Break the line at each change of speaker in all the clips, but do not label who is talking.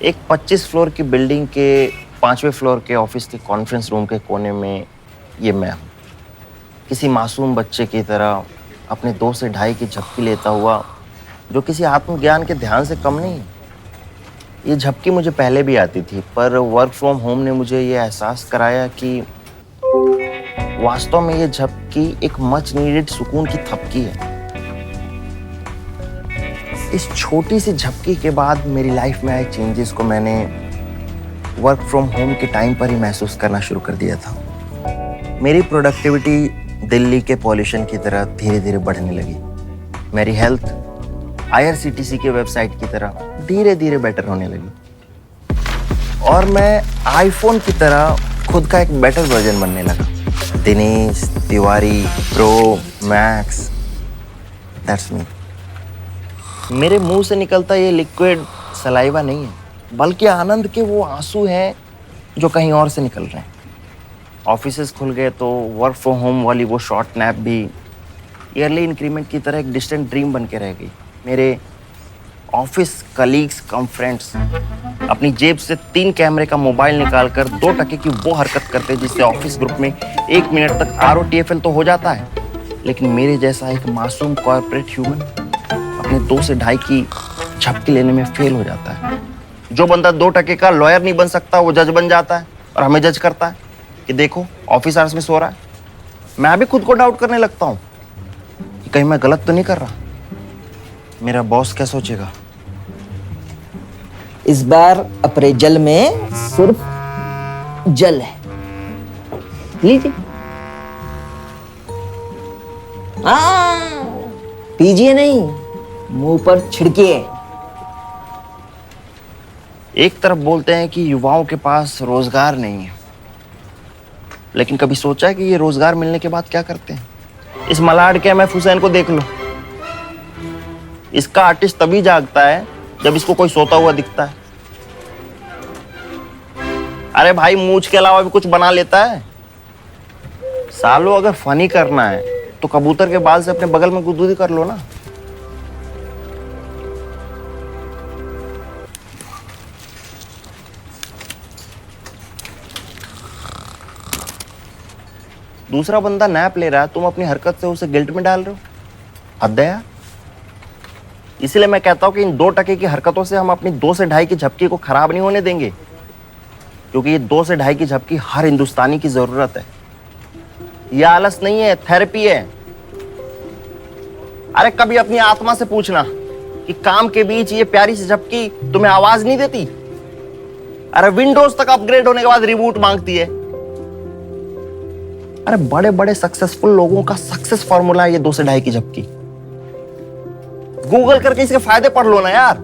एक 25 फ्लोर की बिल्डिंग के 5वें फ्लोर के ऑफिस के कॉन्फ्रेंस रूम के कोने में ये मैं हूँ, किसी मासूम बच्चे की तरह अपने 2 से ढाई की झपकी लेता हुआ, जो किसी आत्मज्ञान के ध्यान से कम नहीं है। ये झपकी मुझे पहले भी आती थी, पर वर्क फ्रॉम होम ने मुझे ये एहसास कराया कि वास्तव में ये झपकी एक मच नीडेड सुकून की थपकी है। इस छोटी सी झपकी के बाद मेरी लाइफ में आए चेंजेस को मैंने वर्क फ्रॉम होम के टाइम पर ही महसूस करना शुरू कर दिया था। मेरी प्रोडक्टिविटी दिल्ली के पॉल्यूशन की तरह धीरे धीरे बढ़ने लगी। मेरी हेल्थ IRCTC के वेबसाइट की तरह धीरे धीरे बेटर होने लगी और मैं आईफोन की तरह खुद का एक बेटर वर्जन बनने लगा। Dinesh Tiwari pro max, that's me. मेरे मुंह से निकलता ये लिक्विड सलाइवा नहीं है, बल्कि आनंद के वो आंसू हैं जो कहीं और से निकल रहे हैं। ऑफिसेज खुल गए तो वर्क फ्रॉम होम वाली वो शॉर्ट नैप भी ईयरली इंक्रीमेंट की तरह एक डिस्टेंट ड्रीम बन के रह गई। मेरे ऑफिस कलीग्स कम फ्रेंड्स अपनी जेब से 3 कैमरे का मोबाइल निकालकर 2 टके की वो हरकत करते हैं जिससे ऑफिस ग्रुप में 1 मिनट तक ROTFL तो हो जाता है, लेकिन मेरे जैसा एक मासूम कॉर्पोरेट ह्यूमन अपने 2 से ढाई की झपकी लेने में फेल हो जाता है। जो बंदा 2 टके का लॉयर नहीं बन सकता वो जज बन जाता है और हमें जज करता है कि देखो ऑफिस आवर्स में सो रहा है। मैं भी खुद को डाउट करने लगता हूँ कि कहीं मैं गलत तो नहीं कर रहा। मेरा बॉस क्या सोचेगा?
इस बार अप्रेजल में सिर्फ जल है, लीजिए। पीजिए नहीं, मुंह पर छिड़किए।
एक तरफ बोलते हैं कि युवाओं के पास रोजगार नहीं है, लेकिन कभी सोचा है कि ये रोजगार मिलने के बाद क्या करते हैं? इस मलाड के MF हुसैन को देख लो। इसका आर्टिस्ट तभी जागता है जब इसको कोई सोता हुआ दिखता है। अरे भाई, मूंछ के अलावा भी कुछ बना लेता है। सालों अगर फनी करना है तो कबूतर के बाल से अपने बगल में गुदगुदी कर लो ना। दूसरा बंदा नैप ले रहा है, तुम अपनी हरकत से उसे गिल्ट में डाल रहे हो। हद है यार। इसीलिए मैं कहता हूं कि इन 2 टके की हरकतों से हम अपनी 2 से ढाई की झपकी को खराब नहीं होने देंगे, क्योंकि ये 2 से ढाई की झपकी हर हिंदुस्तानी की जरूरत है। यह आलस नहीं है, थेरेपी है। अरे कभी अपनी आत्मा से पूछना कि काम के बीच ये प्यारी सी झपकी तुम्हें आवाज नहीं देती? अरे विंडोज तक अपग्रेड होने के बाद रिबूट मांगती है। अरे बड़े बड़े सक्सेसफुल लोगों का सक्सेस फॉर्मूला है ये 2 से ढाई की झपकी। गूगल करके इसके फायदे पढ़ लो ना यार।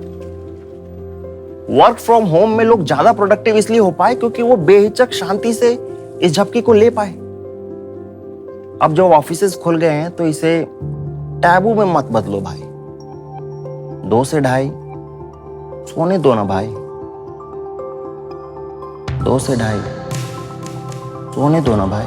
वर्क फ्रॉम होम में लोग ज्यादा प्रोडक्टिव इसलिए हो पाए क्योंकि वो बेहिचक शांति से इस झपकी को ले पाए। अब जब ऑफिसेज खुल गए हैं तो इसे टैबू में मत बदलो भाई। 2 से ढाई सोने दो ना भाई। 2 से ढाई सोने दो ना भाई।